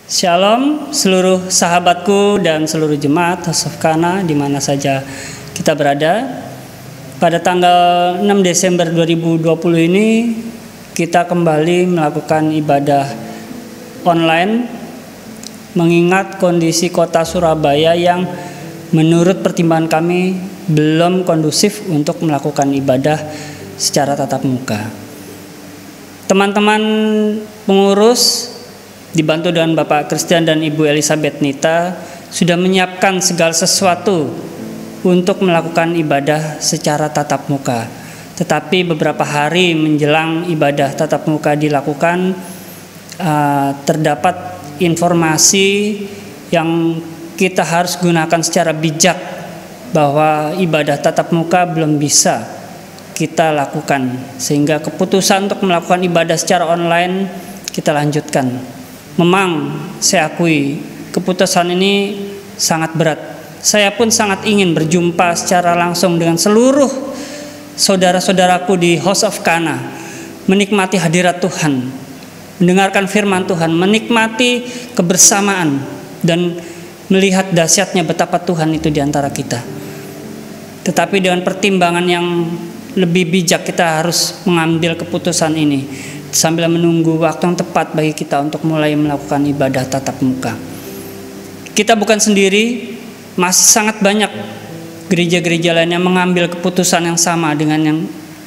Shalom seluruh sahabatku dan seluruh jemaat House of Kana di mana saja kita berada. Pada tanggal 6 Desember 2020 ini kita kembali melakukan ibadah online mengingat kondisi kota Surabaya yang menurut pertimbangan kami belum kondusif untuk melakukan ibadah secara tatap muka. Teman-teman pengurus dibantu dengan Bapak Christian dan Ibu Elizabeth Nita sudah menyiapkan segala sesuatu untuk melakukan ibadah secara tatap muka. Tetapi beberapa hari menjelang ibadah tatap muka dilakukan, terdapat informasi yang kita harus gunakan secara bijak bahwa ibadah tatap muka belum bisa kita lakukan, sehingga keputusan untuk melakukan ibadah secara online kita lanjutkan. Memang saya akui keputusan ini sangat berat. Saya pun sangat ingin berjumpa secara langsung dengan seluruh saudara-saudaraku di House of Kana, menikmati hadirat Tuhan, mendengarkan firman Tuhan, menikmati kebersamaan dan melihat dahsyatnya betapa Tuhan itu di antara kita. Tetapi dengan pertimbangan yang lebih bijak kita harus mengambil keputusan ini sambil menunggu waktu yang tepat bagi kita untuk mulai melakukan ibadah tatap muka. Kita bukan sendiri, masih sangat banyak gereja-gereja lain yang mengambil keputusan yang sama dengan yang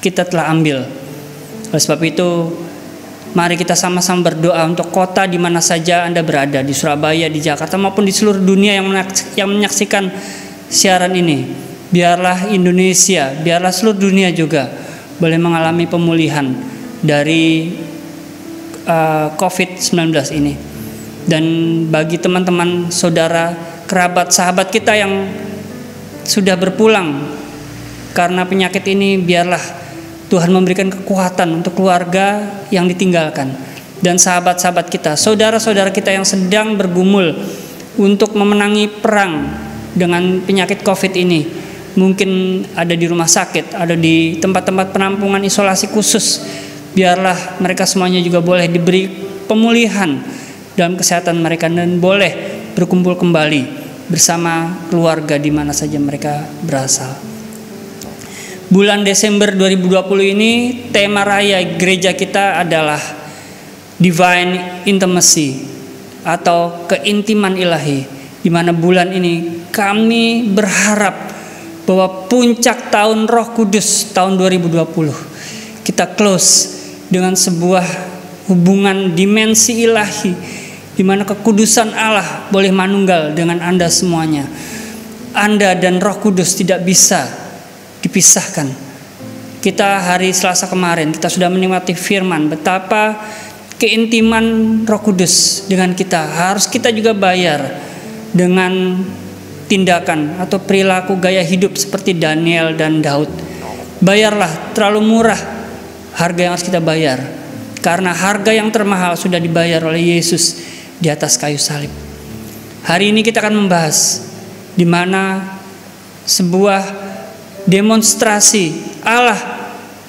kita telah ambil. Oleh sebab itu, mari kita sama-sama berdoa untuk kota di mana saja Anda berada, di Surabaya, di Jakarta, maupun di seluruh dunia yang menyaksikan siaran ini. Biarlah Indonesia, biarlah seluruh dunia juga boleh mengalami pemulihan dari COVID-19 ini. Dan bagi teman-teman, saudara, kerabat, sahabat kita yang sudah berpulang karena penyakit ini, biarlah Tuhan memberikan kekuatan untuk keluarga yang ditinggalkan. Dan sahabat-sahabat kita, saudara-saudara kita yang sedang bergumul untuk memenangi perang dengan penyakit COVID ini, mungkin ada di rumah sakit, ada di tempat-tempat penampungan isolasi khusus. Biarlah mereka semuanya juga boleh diberi pemulihan dalam kesehatan mereka dan boleh berkumpul kembali bersama keluarga di mana saja mereka berasal. Bulan Desember 2020 ini tema raya gereja kita adalah Divine Intimacy atau keintiman ilahi, di mana bulan ini kami berharap bahwa puncak tahun Roh Kudus tahun 2020 kita close dengan sebuah hubungan dimensi ilahi di mana kekudusan Allah boleh manunggal dengan Anda semuanya. Anda dan Roh Kudus tidak bisa dipisahkan. Kita hari Selasa kemarin kita sudah menikmati firman betapa keintiman Roh Kudus dengan kita harus kita juga bayar dengan tindakan atau perilaku gaya hidup seperti Daniel dan Daud. Bayarlah, terlalu murah harga yang harus kita bayar, karena harga yang termahal sudah dibayar oleh Yesus di atas kayu salib. Hari ini kita akan membahas di mana sebuah demonstrasi Allah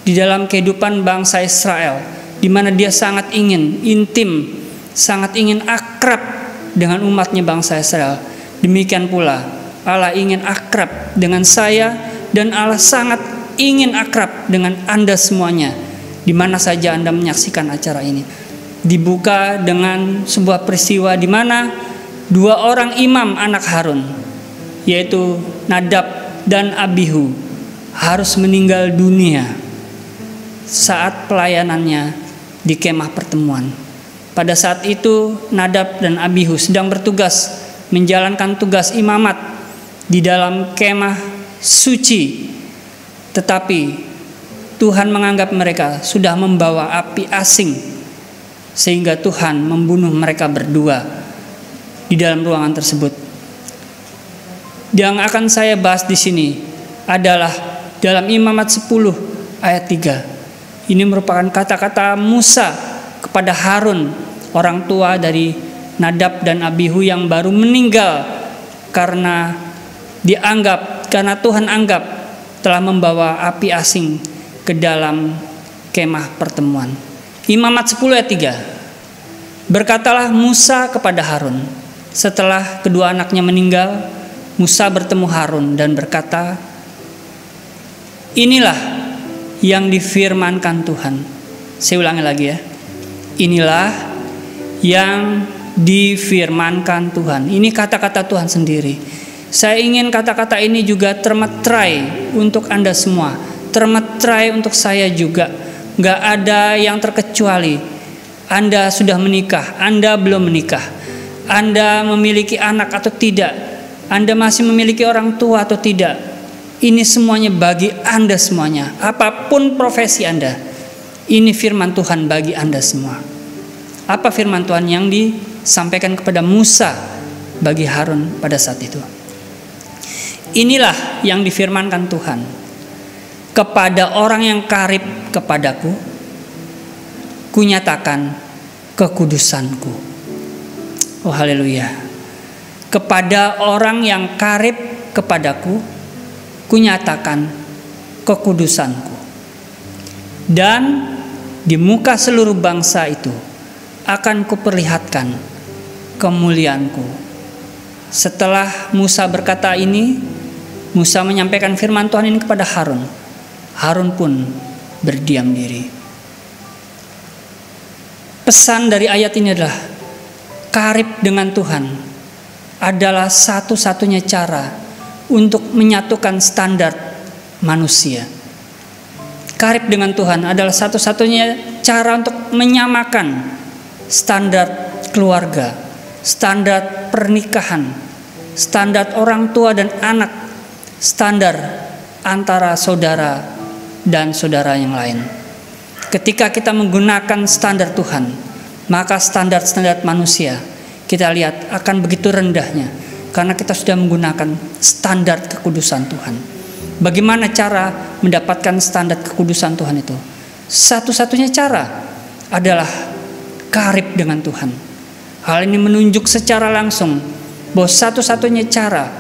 di dalam kehidupan bangsa Israel, di mana Dia sangat ingin intim, sangat ingin akrab dengan umatnya bangsa Israel. Demikian pula Allah ingin akrab dengan saya, dan Allah sangat ingin akrab dengan Anda semuanya di mana saja Anda menyaksikan acara ini. Dibuka dengan sebuah peristiwa di mana dua orang imam anak Harun, yaitu Nadab dan Abihu, harus meninggal dunia saat pelayanannya di kemah pertemuan. Pada saat itu Nadab dan Abihu sedang bertugas menjalankan tugas imamat di dalam kemah suci, tetapi Tuhan menganggap mereka sudah membawa api asing, sehingga Tuhan membunuh mereka berdua di dalam ruangan tersebut. Yang akan saya bahas di sini adalah dalam Imamat 10 ayat 3. Ini merupakan kata-kata Musa kepada Harun, orang tua dari Nadab dan Abihu yang baru meninggal karena Tuhan anggap telah membawa api asing ke dalam kemah pertemuan. Imamat 10 ayat 3. Berkatalah Musa kepada Harun. Setelah kedua anaknya meninggal, Musa bertemu Harun dan berkata, inilah yang difirmankan Tuhan. Saya ulangi lagi ya. Inilah yang difirmankan Tuhan. Ini kata-kata Tuhan sendiri. Saya ingin kata-kata ini juga termeterai untuk Anda semua. Termeterai untuk saya juga. Gak ada yang terkecuali. Anda sudah menikah, Anda belum menikah, Anda memiliki anak atau tidak, Anda masih memiliki orang tua atau tidak. Ini semuanya bagi Anda semuanya. Apapun profesi Anda, ini firman Tuhan bagi Anda semua. Apa firman Tuhan yang disampaikan kepada Musa bagi Harun pada saat itu? Inilah yang difirmankan Tuhan. Kepada orang yang karib kepadaku, kunyatakan kekudusanku. Oh haleluya. Kepada orang yang karib kepadaku, kunyatakan kekudusanku. Dan di muka seluruh bangsa itu akan kuperlihatkan kemuliaanku. Setelah Musa berkata ini, Musa menyampaikan firman Tuhan ini kepada Harun. Harun pun berdiam diri. Pesan dari ayat ini adalah karib dengan Tuhan adalah satu-satunya cara untuk menyatukan standar manusia. Karib dengan Tuhan adalah satu-satunya cara untuk menyamakan standar keluarga, standar pernikahan, standar orang tua dan anak, standar antara saudara dan saudara yang lain. Ketika kita menggunakan standar Tuhan, maka standar-standar manusia kita lihat akan begitu rendahnya, karena kita sudah menggunakan standar kekudusan Tuhan. Bagaimana cara mendapatkan standar kekudusan Tuhan itu? Satu-satunya cara adalah karib dengan Tuhan. Hal ini menunjuk secara langsung bahwa satu-satunya cara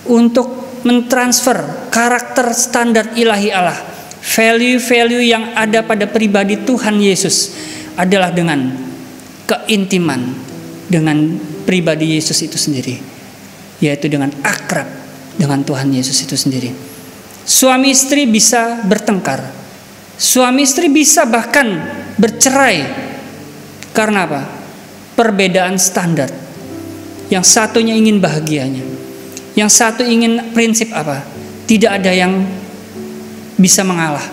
untuk mentransfer karakter standar ilahi Allah, value-value yang ada pada pribadi Tuhan Yesus adalah dengan keintiman dengan pribadi Yesus itu sendiri, yaitu dengan akrab dengan Tuhan Yesus itu sendiri. Suami istri bisa bertengkar, suami istri bisa bahkan bercerai. Karena apa? Perbedaan standar. Yang satunya ingin bahagianya, yang satu ingin prinsip apa? Tidak ada yang bisa mengalah,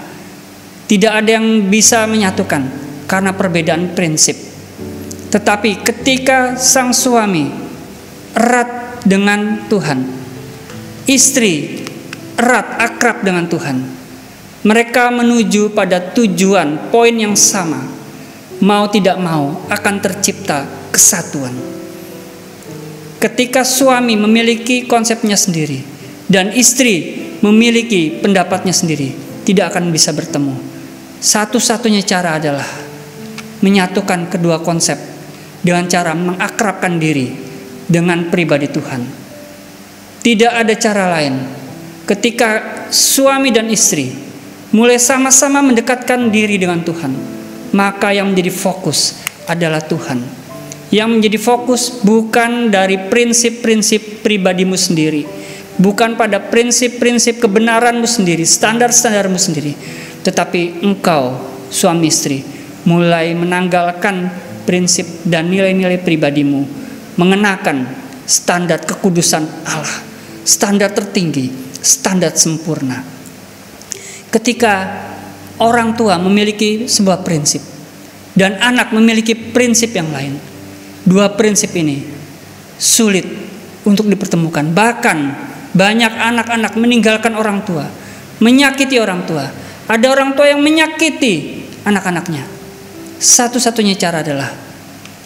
tidak ada yang bisa menyatukan karena perbedaan prinsip. Tetapi ketika sang suami erat dengan Tuhan, istri erat akrab dengan Tuhan, mereka menuju pada tujuan, poin yang sama. Mau tidak mau akan tercipta kesatuan. Ketika suami memiliki konsepnya sendiri dan istri memiliki pendapatnya sendiri, tidak akan bisa bertemu. Satu-satunya cara adalah menyatukan kedua konsep dengan cara mengakrabkan diri dengan pribadi Tuhan. Tidak ada cara lain. Ketika suami dan istri mulai sama-sama mendekatkan diri dengan Tuhan, maka yang menjadi fokus adalah Tuhan. Yang menjadi fokus bukan dari prinsip-prinsip pribadimu sendiri, bukan pada prinsip-prinsip kebenaranmu sendiri, standar-standarmu sendiri, tetapi engkau suami istri mulai menanggalkan prinsip dan nilai-nilai pribadimu, mengenakan standar kekudusan Allah, standar tertinggi, standar sempurna. Ketika orang tua memiliki sebuah prinsip dan anak memiliki prinsip yang lain, dua prinsip ini sulit untuk dipertemukan. Bahkan banyak anak-anak meninggalkan orang tua, menyakiti orang tua. Ada orang tua yang menyakiti anak-anaknya. Satu-satunya cara adalah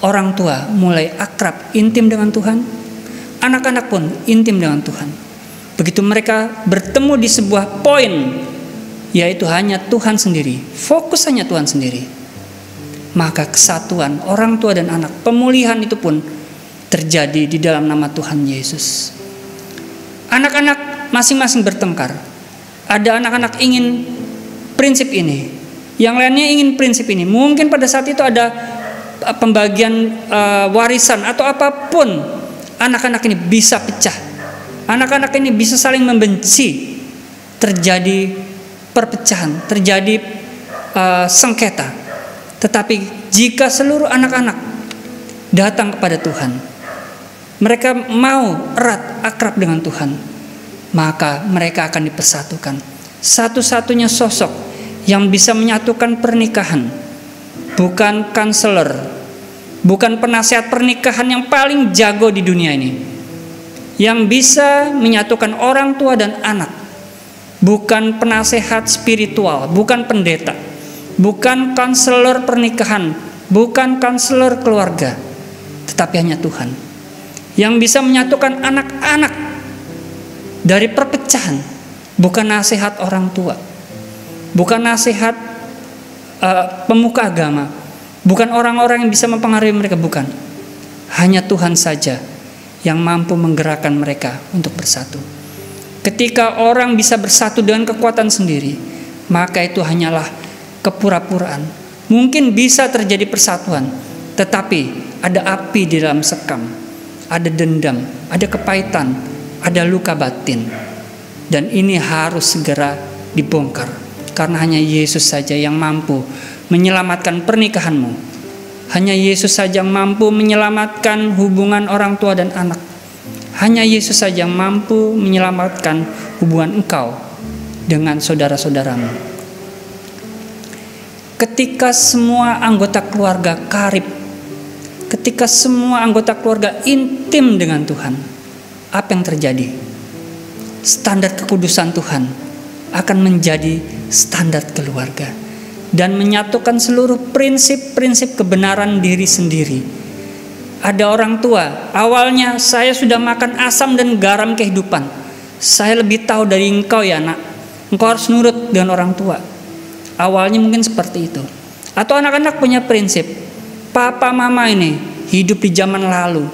orang tua mulai akrab, intim dengan Tuhan. Anak-anak pun intim dengan Tuhan. Begitu mereka bertemu di sebuah poin, yaitu hanya Tuhan sendiri, fokus hanya Tuhan sendiri, maka kesatuan orang tua dan anak, pemulihan itu pun terjadi di dalam nama Tuhan Yesus. Anak-anak masing-masing bertengkar. Ada anak-anak ingin prinsip ini, yang lainnya ingin prinsip ini. Mungkin pada saat itu ada pembagian warisan atau apapun, anak-anak ini bisa pecah. Anak-anak ini bisa saling membenci, terjadi perpecahan, terjadi sengketa. Tetapi jika seluruh anak-anak datang kepada Tuhan, mereka mau erat akrab dengan Tuhan, maka mereka akan dipersatukan. Satu-satunya sosok yang bisa menyatukan pernikahan bukan konselor, bukan penasehat pernikahan yang paling jago di dunia ini, yang bisa menyatukan orang tua dan anak, bukan penasehat spiritual, bukan pendeta, bukan konselor pernikahan, bukan konselor keluarga, tetapi hanya Tuhan yang bisa menyatukan anak-anak dari perpecahan. Bukan nasihat orang tua, bukan nasihat pemuka agama, bukan orang-orang yang bisa mempengaruhi mereka, bukan. Hanya Tuhan saja yang mampu menggerakkan mereka untuk bersatu. Ketika orang bisa bersatu dengan kekuatan sendiri, maka itu hanyalah kepura-puraan. Mungkin bisa terjadi persatuan, tetapi ada api di dalam sekam, ada dendam, ada kepahitan, ada luka batin. Dan ini harus segera dibongkar, karena hanya Yesus saja yang mampu menyelamatkan pernikahanmu. Hanya Yesus saja yang mampu menyelamatkan hubungan orang tua dan anak. Hanya Yesus saja yang mampu menyelamatkan hubungan engkau dengan saudara-saudaramu. Ketika semua anggota keluarga karib, ketika semua anggota keluarga intim dengan Tuhan, apa yang terjadi? Standar kekudusan Tuhan akan menjadi standar keluarga dan menyatukan seluruh prinsip-prinsip kebenaran diri sendiri. Ada orang tua, awalnya saya sudah makan asam dan garam kehidupan. Saya lebih tahu dari engkau ya nak. Engkau harus nurut dengan orang tua. Awalnya mungkin seperti itu. Atau anak-anak punya prinsip, papa mama ini hidup di zaman lalu,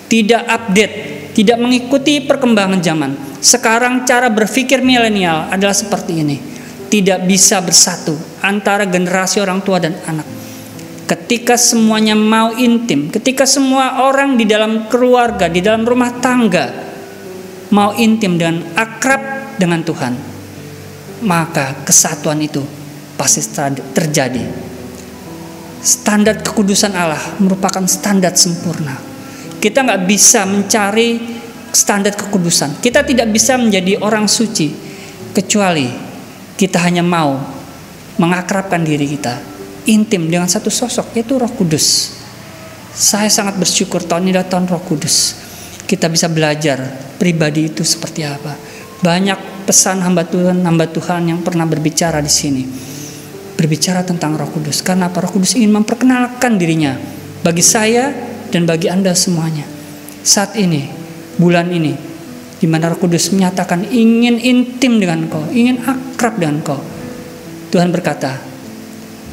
tidak update, tidak mengikuti perkembangan zaman. Sekarang cara berpikir milenial adalah seperti ini. Tidak bisa bersatu antara generasi orang tua dan anak. Ketika semuanya mau intim, ketika semua orang di dalam keluarga, di dalam rumah tangga mau intim dan akrab dengan Tuhan, maka kesatuan itu pasti terjadi. Standar kekudusan Allah merupakan standar sempurna. Kita nggak bisa mencari standar kekudusan. Kita tidak bisa menjadi orang suci kecuali kita hanya mau mengakrabkan diri kita intim dengan satu sosok, yaitu Roh Kudus. Saya sangat bersyukur tahun ini adalah tahun Roh Kudus. Kita bisa belajar pribadi itu seperti apa. Banyak pesan hamba Tuhan yang pernah berbicara di sini, berbicara tentang Roh Kudus. Karena Roh Kudus ingin memperkenalkan dirinya bagi saya dan bagi Anda semuanya. Saat ini, bulan ini, di mana Roh Kudus menyatakan ingin intim dengan engkau, ingin akrab dengan engkau. Tuhan berkata,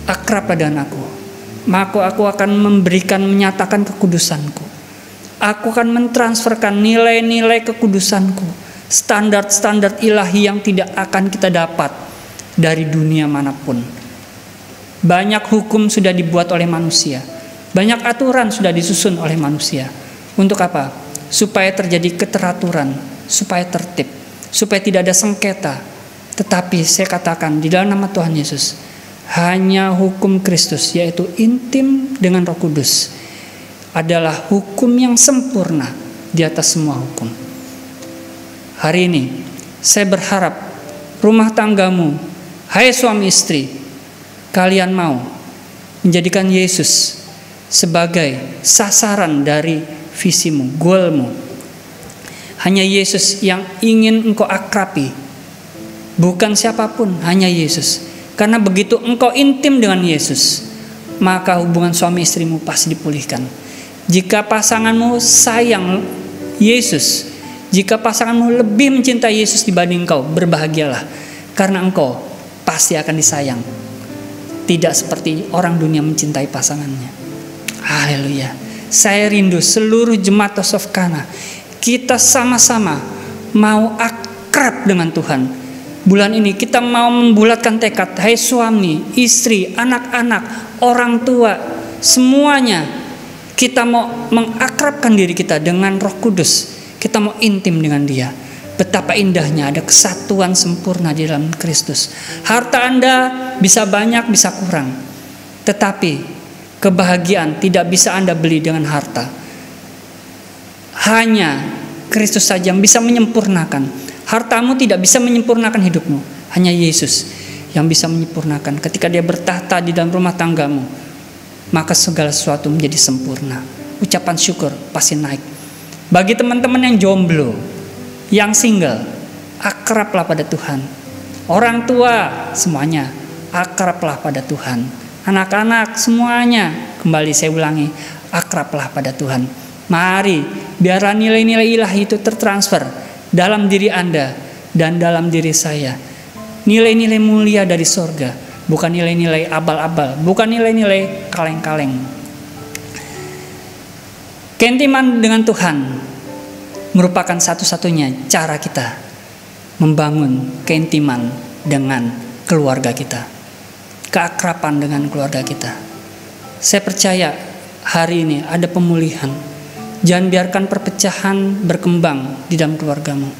akrablah dengan aku, maka aku akan menyatakan kekudusanku. Aku akan mentransferkan nilai-nilai kekudusanku, standar-standar ilahi yang tidak akan kita dapat dari dunia manapun. Banyak hukum sudah dibuat oleh manusia, banyak aturan sudah disusun oleh manusia. Untuk apa? Supaya terjadi keteraturan, supaya tertib, supaya tidak ada sengketa. Tetapi saya katakan di dalam nama Tuhan Yesus, hanya hukum Kristus, yaitu intim dengan Roh Kudus, adalah hukum yang sempurna di atas semua hukum. Hari ini saya berharap rumah tanggamu, hai suami istri, kalian mau menjadikan Yesus sebagai sasaran dari visimu, goalmu. Hanya Yesus yang ingin engkau akrabi, bukan siapapun, hanya Yesus. Karena begitu engkau intim dengan Yesus, maka hubungan suami istrimu pasti dipulihkan. Jika pasanganmu sayang Yesus, jika pasanganmu lebih mencintai Yesus dibanding engkau, berbahagialah, karena engkau pasti akan disayang. Tidak seperti orang dunia mencintai pasangannya. Haleluya. Saya rindu seluruh jemaat Tosofkana, kita sama-sama mau akrab dengan Tuhan. Bulan ini kita mau membulatkan tekad, hai suami, istri, anak-anak, orang tua, semuanya kita mau mengakrabkan diri kita dengan Roh Kudus. Kita mau intim dengan Dia. Betapa indahnya ada kesatuan sempurna di dalam Kristus. Harta Anda bisa banyak, bisa kurang. Tetapi kebahagiaan tidak bisa Anda beli dengan harta. Hanya Kristus saja yang bisa menyempurnakan. Hartamu tidak bisa menyempurnakan hidupmu. Hanya Yesus yang bisa menyempurnakan. Ketika Dia bertahta di dalam rumah tanggamu, maka segala sesuatu menjadi sempurna. Ucapan syukur pasti naik. Bagi teman-teman yang jomblo, yang single, akrablah pada Tuhan. Orang tua semuanya, akrablah pada Tuhan. Anak-anak semuanya, kembali saya ulangi, akrablah pada Tuhan. Mari, biarlah nilai-nilai ilahi itu tertransfer dalam diri Anda dan dalam diri saya. Nilai-nilai mulia dari sorga, bukan nilai-nilai abal-abal, bukan nilai-nilai kaleng-kaleng. Keintiman dengan Tuhan merupakan satu-satunya cara kita membangun keintiman dengan keluarga kita, keakraban dengan keluarga kita. Saya percaya hari ini ada pemulihan. Jangan biarkan perpecahan berkembang di dalam keluargamu.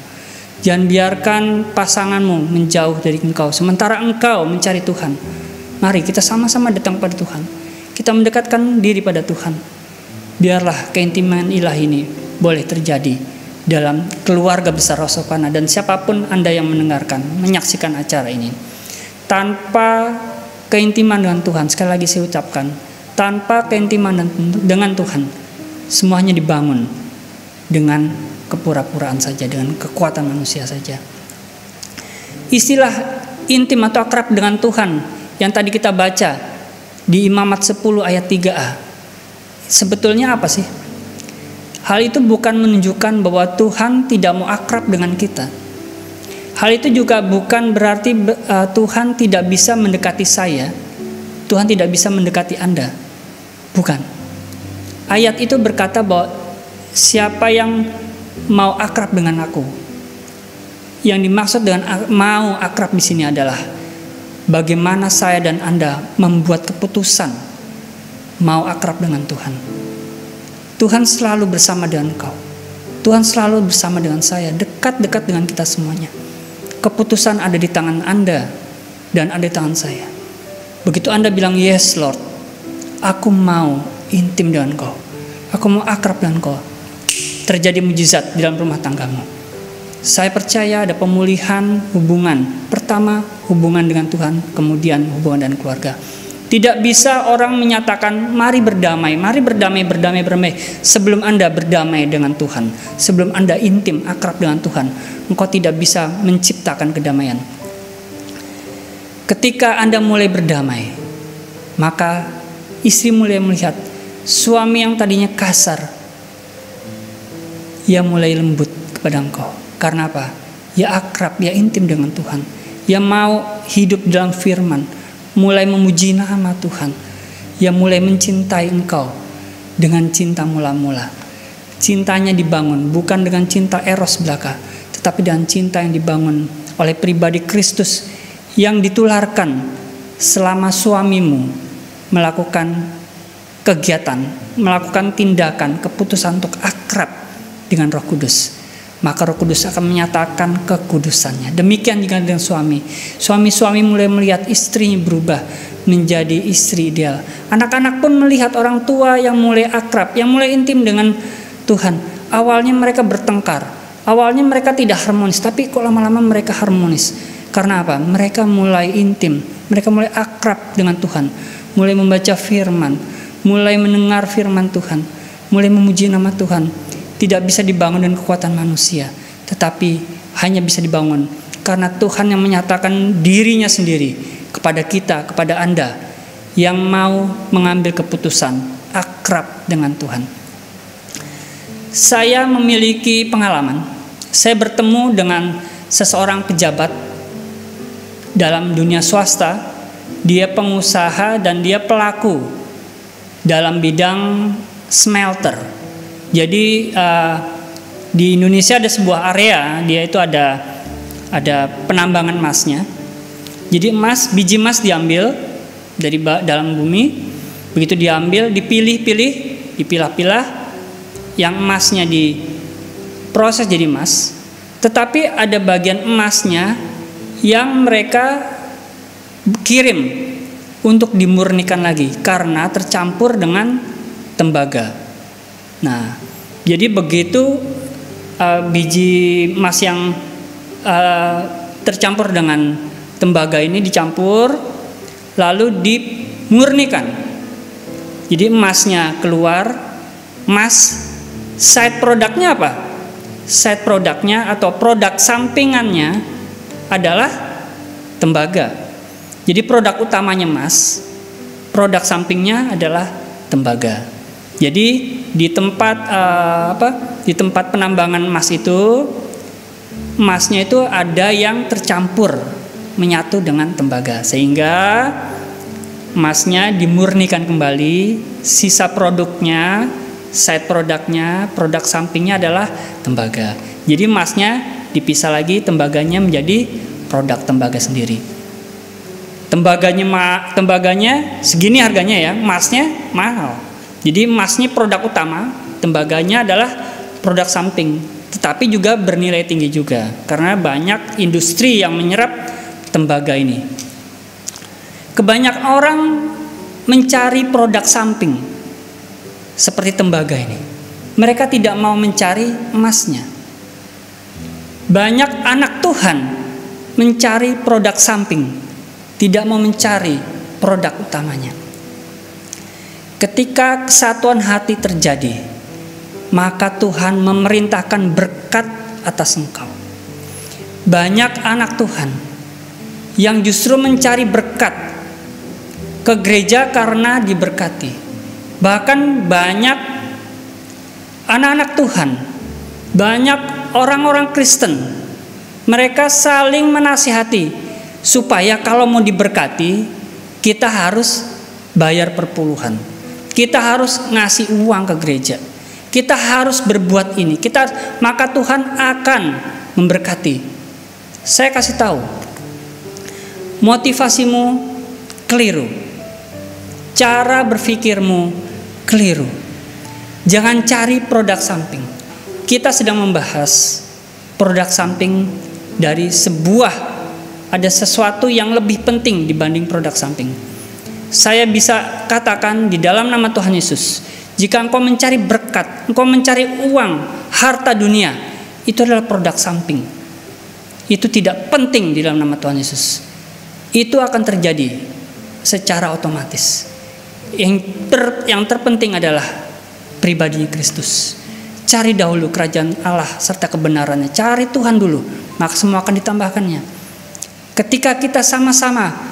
Jangan biarkan pasanganmu menjauh dari engkau sementara engkau mencari Tuhan. Mari kita sama-sama datang pada Tuhan. Kita mendekatkan diri pada Tuhan. Biarlah keintiman ilahi ini boleh terjadi dalam keluarga besar Hosafkana dan siapapun Anda yang mendengarkan, menyaksikan acara ini. Tanpa keintiman dengan Tuhan, sekali lagi saya ucapkan, tanpa keintiman dengan Tuhan, semuanya dibangun dengan kepura-puraan saja, dengan kekuatan manusia saja. Istilah intim atau akrab dengan Tuhan yang tadi kita baca di Imamat 10 ayat 3a, sebetulnya apa sih? Hal itu bukan menunjukkan bahwa Tuhan tidak mau akrab dengan kita. Hal itu juga bukan berarti Tuhan tidak bisa mendekati saya, Tuhan tidak bisa mendekati Anda. Bukan. Ayat itu berkata bahwa siapa yang mau akrab dengan aku, yang dimaksud dengan mau akrab di sini adalah bagaimana saya dan Anda membuat keputusan mau akrab dengan Tuhan. Tuhan selalu bersama dengan engkau. Tuhan selalu bersama dengan saya, dekat-dekat dengan kita semuanya. Keputusan ada di tangan Anda dan ada di tangan saya. Begitu Anda bilang, yes Lord, aku mau intim dengan engkau, aku mau akrab dengan engkau, terjadi mujizat di dalam rumah tanggamu. Saya percaya ada pemulihan hubungan. Pertama, hubungan dengan Tuhan, kemudian hubungan dengan keluarga. Tidak bisa orang menyatakan mari berdamai sebelum Anda berdamai dengan Tuhan. Sebelum Anda intim, akrab dengan Tuhan, engkau tidak bisa menciptakan kedamaian. Ketika Anda mulai berdamai, maka istri mulai melihat suami yang tadinya kasar, ia mulai lembut kepada engkau. Karena apa? Ia akrab, ia intim dengan Tuhan. Ia mau hidup dalam firman, mulai memuji nama Tuhan. Ia mulai mencintai engkau dengan cinta mula-mula. Cintanya dibangun bukan dengan cinta eros belaka, tetapi dengan cinta yang dibangun oleh pribadi Kristus yang ditularkan selama suamimu melakukan kegiatan, melakukan tindakan, keputusan untuk akrab dengan Roh Kudus. Maka Roh Kudus akan menyatakan kekudusannya. Demikian juga dengan suami. Suami-suami mulai melihat istrinya berubah menjadi istri ideal. Anak-anak pun melihat orang tua yang mulai akrab, yang mulai intim dengan Tuhan. Awalnya mereka bertengkar, awalnya mereka tidak harmonis, tapi kok lama-lama mereka harmonis. Karena apa? Mereka mulai intim, mereka mulai akrab dengan Tuhan, mulai membaca firman, mulai mendengar firman Tuhan, mulai memuji nama Tuhan. Tidak bisa dibangun dengan kekuatan manusia, tetapi hanya bisa dibangun karena Tuhan yang menyatakan dirinya sendiri kepada kita, kepada Anda yang mau mengambil keputusan akrab dengan Tuhan. Saya memiliki pengalaman. Saya bertemu dengan seseorang pejabat dalam dunia swasta. Dia pengusaha dan dia pelaku dalam bidang smelter. Jadi di Indonesia ada sebuah area, dia itu ada penambangan emasnya. Jadi biji emas diambil dari dalam bumi, Begitu diambil, dipilah-pilah, yang emasnya diproses jadi emas. Tetapi ada bagian emasnya yang mereka kirim untuk dimurnikan lagi karena tercampur dengan tembaga. Nah, jadi begitu biji emas yang tercampur dengan tembaga ini dicampur, lalu dimurnikan. Jadi emasnya keluar, emas. Side produknya apa? Side produknya atau produk sampingannya adalah tembaga. Jadi produk utamanya emas, produk sampingnya adalah tembaga. Jadi di tempat penambangan emas itu, emasnya itu ada yang tercampur menyatu dengan tembaga, sehingga emasnya dimurnikan kembali. Sisa produknya, side produknya, produk sampingnya adalah tembaga. Jadi emasnya dipisah lagi, tembaganya menjadi produk tembaga sendiri. Tembaganya segini harganya ya, emasnya mahal. Jadi emasnya produk utama, tembaganya adalah produk samping, tetapi juga bernilai tinggi juga karena banyak industri yang menyerap tembaga ini. Kebanyakan orang mencari produk samping seperti tembaga ini. Mereka tidak mau mencari emasnya. Banyak anak Tuhan mencari produk samping, tidak mau mencari produk utamanya. Ketika kesatuan hati terjadi, maka Tuhan memerintahkan berkat atas engkau. Banyak anak Tuhan yang justru mencari berkat ke gereja karena diberkati. Bahkan banyak anak-anak Tuhan, banyak orang-orang Kristen, mereka saling menasihati supaya kalau mau diberkati, kita harus bayar perpuluhan. Kita harus ngasih uang ke gereja. Kita harus berbuat ini. Maka Tuhan akan memberkati. Saya kasih tahu, motivasimu keliru. Cara berpikirmu keliru. Jangan cari produk samping. Kita sedang membahas produk samping dari ada sesuatu yang lebih penting dibanding produk samping. Saya bisa katakan di dalam nama Tuhan Yesus, jika engkau mencari berkat, engkau mencari uang, harta dunia, itu adalah produk samping. Itu tidak penting di dalam nama Tuhan Yesus. Itu akan terjadi secara otomatis. Yang terpenting adalah pribadi Kristus. Cari dahulu kerajaan Allah serta kebenarannya. Cari Tuhan dulu, maka semua akan ditambahkannya. Ketika kita sama-sama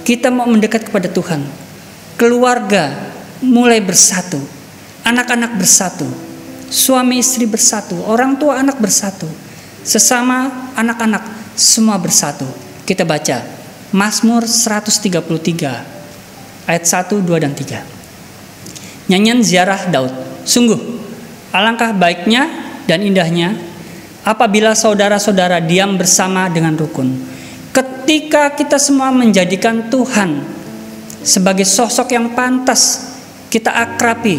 kita mau mendekat kepada Tuhan, keluarga mulai bersatu, anak-anak bersatu, suami istri bersatu, orang tua anak bersatu, sesama anak-anak semua bersatu. Kita baca Mazmur 133 ayat 1, 2, dan 3. Nyanyian ziarah Daud. Sungguh alangkah baiknya dan indahnya apabila saudara-saudara diam bersama dengan rukun. Ketika kita semua menjadikan Tuhan sebagai sosok yang pantas kita akrabi,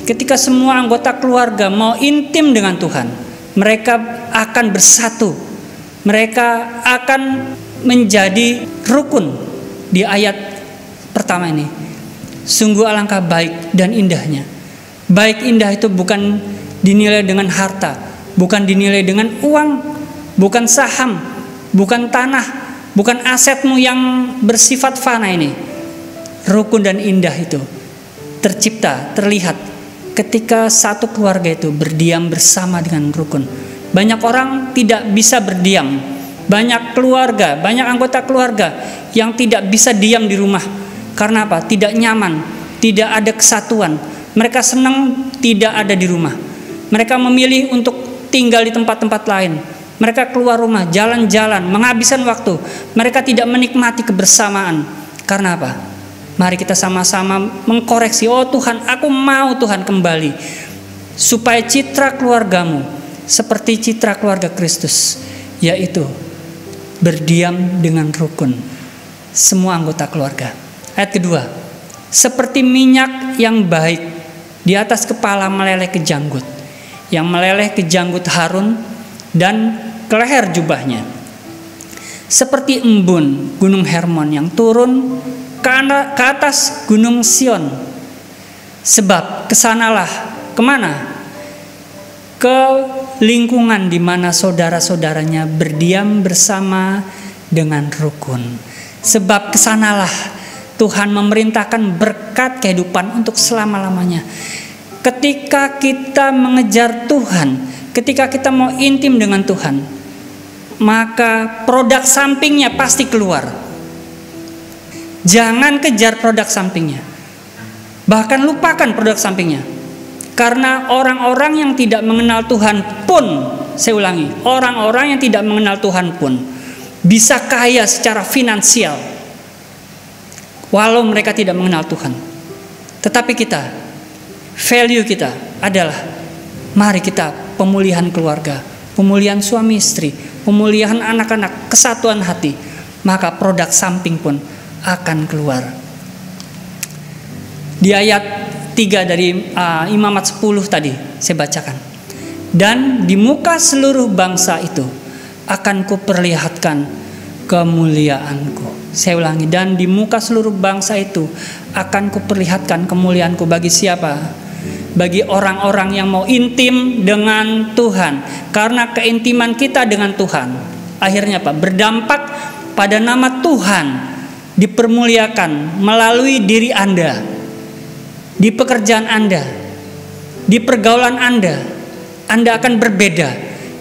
ketika semua anggota keluarga mau intim dengan Tuhan, mereka akan bersatu, mereka akan menjadi rukun. Di ayat pertama ini, sungguh alangkah baik dan indahnya. Baik indah itu bukan dinilai dengan harta, bukan dinilai dengan uang, bukan saham, bukan tanah, bukan asetmu yang bersifat fana ini. Rukun dan indah itu tercipta, terlihat ketika satu keluarga itu berdiam bersama dengan rukun. Banyak orang tidak bisa berdiam. Banyak keluarga, banyak anggota keluarga yang tidak bisa diam di rumah. Karena apa? Tidak nyaman, tidak ada kesatuan. Mereka senang tidak ada di rumah. Mereka memilih untuk tinggal di tempat-tempat lain. Mereka keluar rumah, jalan-jalan, menghabiskan waktu. Mereka tidak menikmati kebersamaan. Karena apa? Mari kita sama-sama mengkoreksi. Oh Tuhan, aku mau Tuhan kembali. Supaya citra keluargamu seperti citra keluarga Kristus. Yaitu berdiam dengan rukun semua anggota keluarga. Ayat kedua, seperti minyak yang baik di atas kepala meleleh ke janggut, yang meleleh ke janggut Harun dan ke leher jubahnya. Seperti embun gunung Hermon yang turun ke atas gunung Sion. Sebab kesanalah kemana? Ke lingkungan di mana saudara-saudaranya berdiam bersama dengan rukun. Sebab kesanalah Tuhan memerintahkan berkat kehidupan untuk selama-lamanya. Ketika kita mengejar Tuhan, ketika kita mau intim dengan Tuhan, maka produk sampingnya pasti keluar. Jangan kejar produk sampingnya, bahkan lupakan produk sampingnya. Karena orang-orang yang tidak mengenal Tuhan pun, saya ulangi, orang-orang yang tidak mengenal Tuhan pun bisa kaya secara finansial walau mereka tidak mengenal Tuhan. Tetapi kita, value kita adalah mari kita pemulihan keluarga, pemulihan suami istri, pemulihan anak-anak, kesatuan hati, maka produk samping pun akan keluar. Di ayat 3 dari Imamat 10 tadi saya bacakan. Dan di muka seluruh bangsa itu akan kuperlihatkan kemuliaanku. Saya ulangi, dan di muka seluruh bangsa itu akan kuperlihatkan kemuliaanku. Bagi siapa? Bagi orang-orang yang mau intim dengan Tuhan. Karena keintiman kita dengan Tuhan akhirnya apa? Berdampak pada nama Tuhan dipermuliakan melalui diri Anda, di pekerjaan Anda, di pergaulan Anda akan berbeda.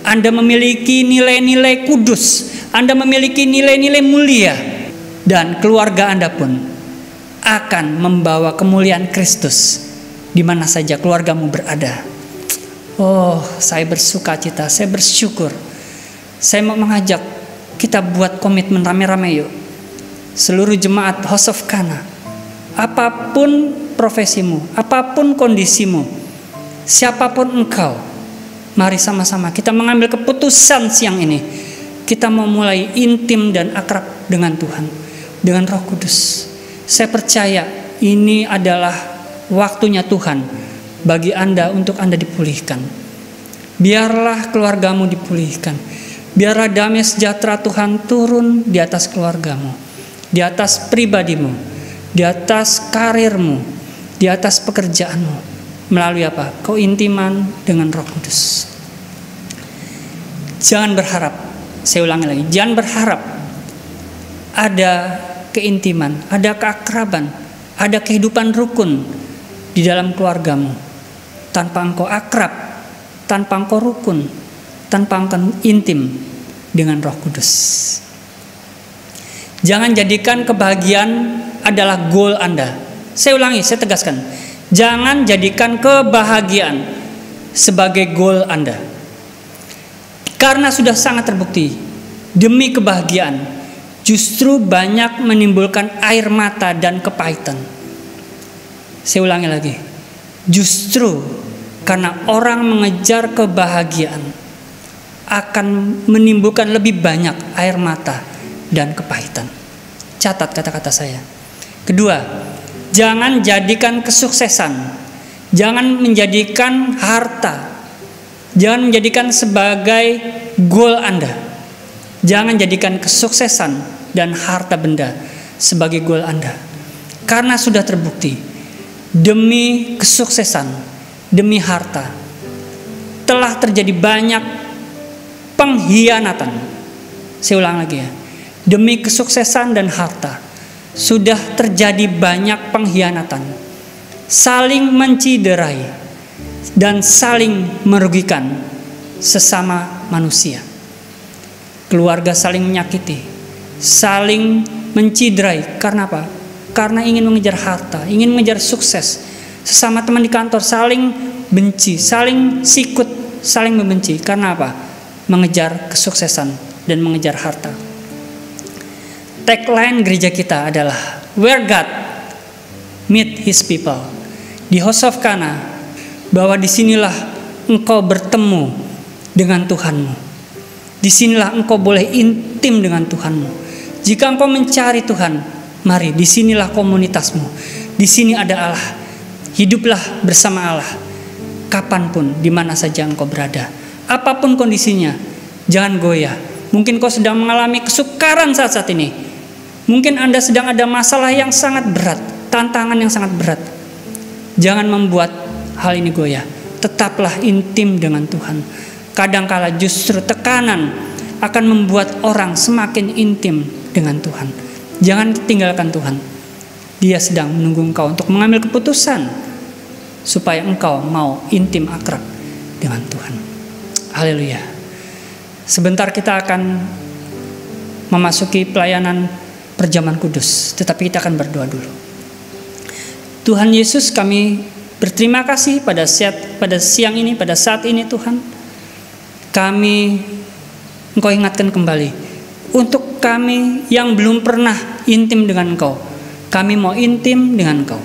Anda memiliki nilai-nilai kudus, Anda memiliki nilai-nilai mulia, dan keluarga Anda pun akan membawa kemuliaan Kristus di mana saja keluargamu berada. Oh, saya bersuka cita, saya bersyukur. Saya mau mengajak kita buat komitmen rame-rame yuk. Seluruh jemaat House of Kana, apapun profesimu, apapun kondisimu, siapapun engkau, mari sama-sama kita mengambil keputusan siang ini. Kita mau mulai intim dan akrab dengan Tuhan, dengan Roh Kudus. Saya percaya ini adalah waktunya Tuhan bagi Anda untuk Anda dipulihkan. Biarlah keluargamu dipulihkan. Biarlah damai sejahtera Tuhan turun di atas keluargamu, di atas pribadimu, di atas karirmu, di atas pekerjaanmu, melalui apa? Keintiman dengan Roh Kudus. Jangan berharap, saya ulangi lagi, jangan berharap ada keintiman, ada keakraban, ada kehidupan rukun di dalam keluargamu tanpa engkau akrab, tanpa engkau rukun, tanpa engkau intim dengan Roh Kudus. Jangan jadikan kebahagiaan adalah goal Anda. Saya ulangi, saya tegaskan. Jangan jadikan kebahagiaan sebagai goal Anda. Karena sudah sangat terbukti, demi kebahagiaan justru banyak menimbulkan air mata dan kepahitan. Saya ulangi lagi. Justru karena orang mengejar kebahagiaan akan menimbulkan lebih banyak air mata dan kepahitan. Catat kata-kata saya. Kedua, jangan jadikan kesuksesan, jangan menjadikan harta, jangan menjadikan sebagai goal Anda. Jangan jadikan kesuksesan dan harta benda sebagai goal Anda. Karena sudah terbukti, demi kesuksesan, demi harta, telah terjadi banyak pengkhianatan. Saya ulang lagi ya, demi kesuksesan dan harta sudah terjadi banyak pengkhianatan, saling menciderai dan saling merugikan sesama manusia. Keluarga saling menyakiti, saling menciderai. Karena apa? Karena ingin mengejar harta, ingin mengejar sukses. Sesama teman di kantor saling benci, saling sikut, saling membenci. Karena apa? Mengejar kesuksesan dan mengejar harta. Tagline gereja kita adalah Where God Meet His People. Di House of Kana, bahwa disinilah engkau bertemu dengan Tuhanmu. Disinilah engkau boleh intim dengan Tuhanmu. Jika engkau mencari Tuhan, mari disinilah komunitasmu. Di sini ada Allah. Hiduplah bersama Allah. Kapanpun, di mana saja engkau berada. Apapun kondisinya, jangan goyah. Mungkin kau sedang mengalami kesukaran saat ini. Mungkin Anda sedang ada masalah yang sangat berat, tantangan yang sangat berat. Jangan membuat hal ini goyah. Tetaplah intim dengan Tuhan. Kadangkala justru tekanan akan membuat orang semakin intim dengan Tuhan. Jangan tinggalkan Tuhan. Dia sedang menunggu engkau untuk mengambil keputusan supaya engkau mau intim akrab dengan Tuhan. Haleluya. Sebentar kita akan memasuki pelayanan perjamuan kudus, tetapi kita akan berdoa dulu. Tuhan Yesus, kami berterima kasih pada siang ini, pada saat ini Tuhan. Kami Engkau ingatkan kembali untuk kami yang belum pernah intim dengan Engkau. Kami mau intim dengan Engkau.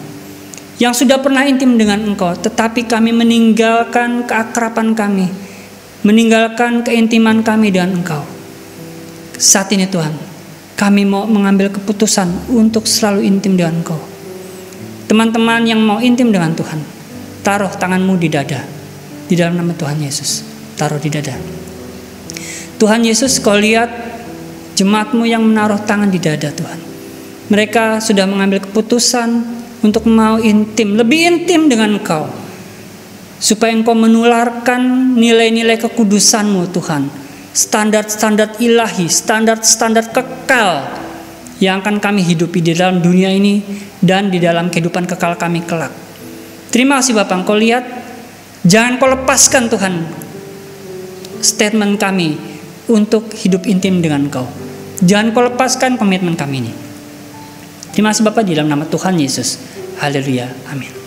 Yang sudah pernah intim dengan Engkau, tetapi kami meninggalkan keakraban kami, meninggalkan keintiman kami dengan Engkau. Saat ini Tuhan, kami mau mengambil keputusan untuk selalu intim dengan Engkau. Teman-teman yang mau intim dengan Tuhan, taruh tanganmu di dada. Di dalam nama Tuhan Yesus, taruh di dada. Tuhan Yesus, Kau lihat jemaat-Mu yang menaruh tangan di dada Tuhan. Mereka sudah mengambil keputusan untuk mau intim, lebih intim dengan Engkau. Supaya Engkau menularkan nilai-nilai kekudusan-Mu Tuhan. Standar-standar ilahi, standar-standar kekal yang akan kami hidupi di dalam dunia ini dan di dalam kehidupan kekal kami kelak. Terima kasih Bapak, Engkau lihat, jangan Kau lepaskan Tuhan statement kami untuk hidup intim dengan Engkau. Jangan Kau lepaskan komitmen kami ini. Terima kasih Bapak, di dalam nama Tuhan Yesus. Haleluya. Amin.